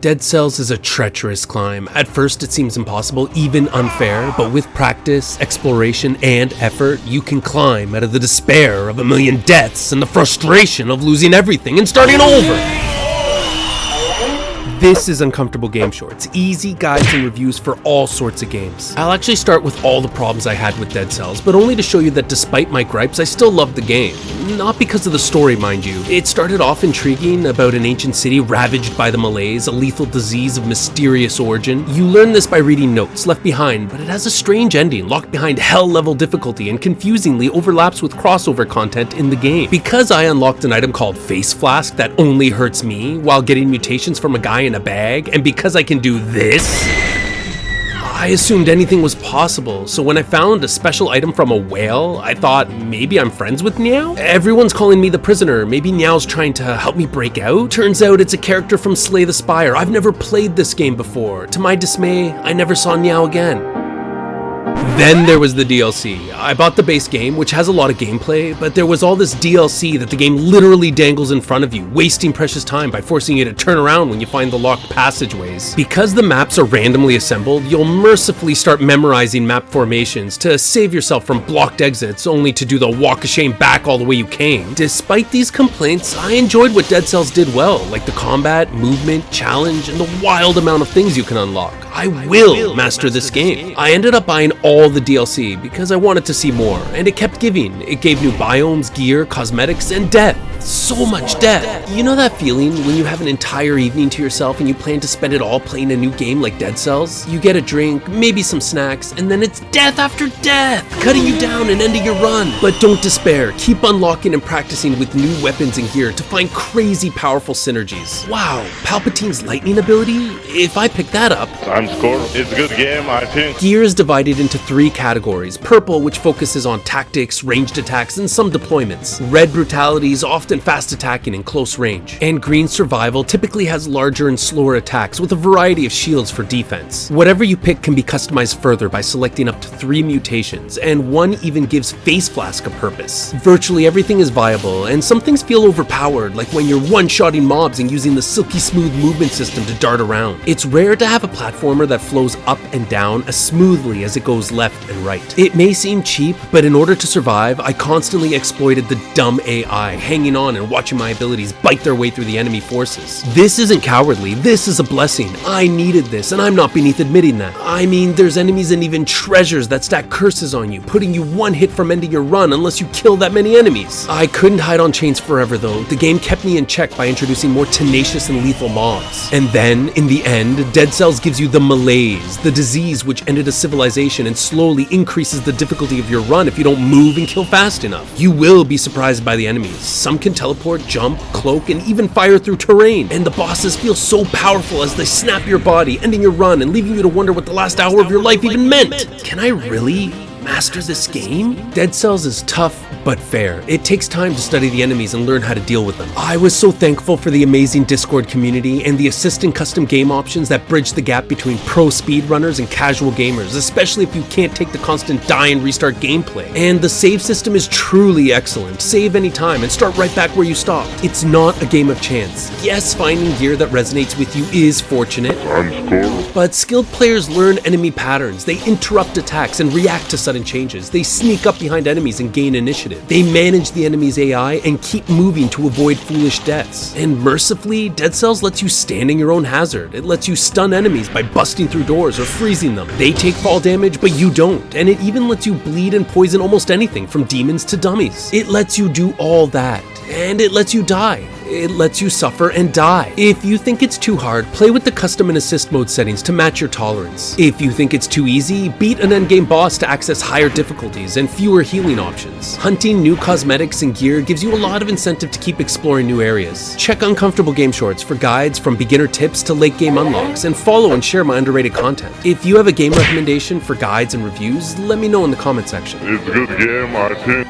Dead Cells is a treacherous climb. At first it seems impossible, even unfair, but with practice, exploration, and effort, you can climb out of the despair of a million deaths and the frustration of losing everything and starting over. This is Uncomfortable Game Shorts, easy guides and reviews for all sorts of games. I'll actually start with all the problems I had with Dead Cells, but only to show you that despite my gripes, I still loved the game. Not because of the story, mind you. It started off intriguing about an ancient city ravaged by the malaise, a lethal disease of mysterious origin. You learn this by reading notes left behind, but it has a strange ending, locked behind hell-level difficulty and confusingly overlaps with crossover content in the game. Because I unlocked an item called Face Flask that only hurts me while getting mutations from a guy in a bag, and because I can do this, I assumed anything was possible. So when I found a special item from a whale, I thought maybe I'm friends with Meow? Everyone's calling me the prisoner. Maybe Meow's trying to help me break out? Turns out it's a character from Slay the Spire. I've never played this game before. To my dismay, I never saw Meow again. Then there was the DLC. I bought the base game, which has a lot of gameplay, but there was all this DLC that the game literally dangles in front of you, wasting precious time by forcing you to turn around when you find the locked passageways. Because the maps are randomly assembled, you'll mercifully start memorizing map formations to save yourself from blocked exits, only to do the walk of shame back all the way you came. Despite these complaints, I enjoyed what Dead Cells did well, like the combat, movement, challenge, and the wild amount of things you can unlock. I will master this game. I ended up buying all the DLC because I wanted to see more, and it kept giving. It gave new biomes, gear, cosmetics, and death. So much death. You know that feeling when you have an entire evening to yourself and you plan to spend it all playing a new game like Dead Cells? You get a drink, maybe some snacks, and then it's death after death, cutting you down and ending your run. But don't despair. Keep unlocking and practicing with new weapons and gear to find crazy powerful synergies. Wow, Palpatine's lightning ability? If I pick that up... Score. It's a good game, I think. Gear is divided into 3 categories. Purple, which focuses on tactics, ranged attacks, and some deployments. Red brutality is often fast attacking and close range. And green survival typically has larger and slower attacks with a variety of shields for defense. Whatever you pick can be customized further by selecting up to 3 mutations, and one even gives Face Flask a purpose. Virtually everything is viable, and some things feel overpowered, like when you're one-shotting mobs and using the silky smooth movement system to dart around. It's rare to have a platformer that flows up and down as smoothly as it goes left and right. It may seem cheap, but in order to survive, I constantly exploited the dumb AI, hanging on and watching my abilities bite their way through the enemy forces. This isn't cowardly, this is a blessing. I needed this, and I'm not beneath admitting that. I mean, there's enemies and even treasures that stack curses on you, putting you one hit from ending your run unless you kill that many enemies. I couldn't hide on chains forever though. The game kept me in check by introducing more tenacious and lethal mobs. And then, in the end, Dead Cells gives you the malaise, the disease which ended a civilization and slowly increases the difficulty of your run if you don't move and kill fast enough. You will be surprised by the enemies. Some can teleport, jump, cloak, and even fire through terrain. And the bosses feel so powerful as they snap your body, ending your run and leaving you to wonder what the last hour of your life even meant. Can I really master this game? Dead Cells is tough but fair. It takes time to study the enemies and learn how to deal with them. I was so thankful for the amazing Discord community and the assistant custom game options that bridge the gap between pro speedrunners and casual gamers, especially if you can't take the constant die and restart gameplay. And the save system is truly excellent. Save anytime and start right back where you stopped. It's not a game of chance. Yes, finding gear that resonates with you is fortunate, but skilled players learn enemy patterns. They interrupt attacks and react to sudden changes. They sneak up behind enemies and gain initiative. They manage the enemy's AI and keep moving to avoid foolish deaths. And mercifully, Dead Cells lets you stand in your own hazard. It lets you stun enemies by busting through doors or freezing them. They take fall damage, but you don't. And it even lets you bleed and poison almost anything from demons to dummies. It lets you do all that. And it lets you die. It lets you suffer and die. If you think it's too hard, play with the custom and assist mode settings to match your tolerance. If you think it's too easy, beat an endgame boss to access higher difficulties and fewer healing options. Hunting new cosmetics and gear gives you a lot of incentive to keep exploring new areas. Check Uncomfortable Game Shorts for guides from beginner tips to late game unlocks, and follow and share my underrated content. If you have a game recommendation for guides and reviews, let me know in the comment section. It's a good game, I think.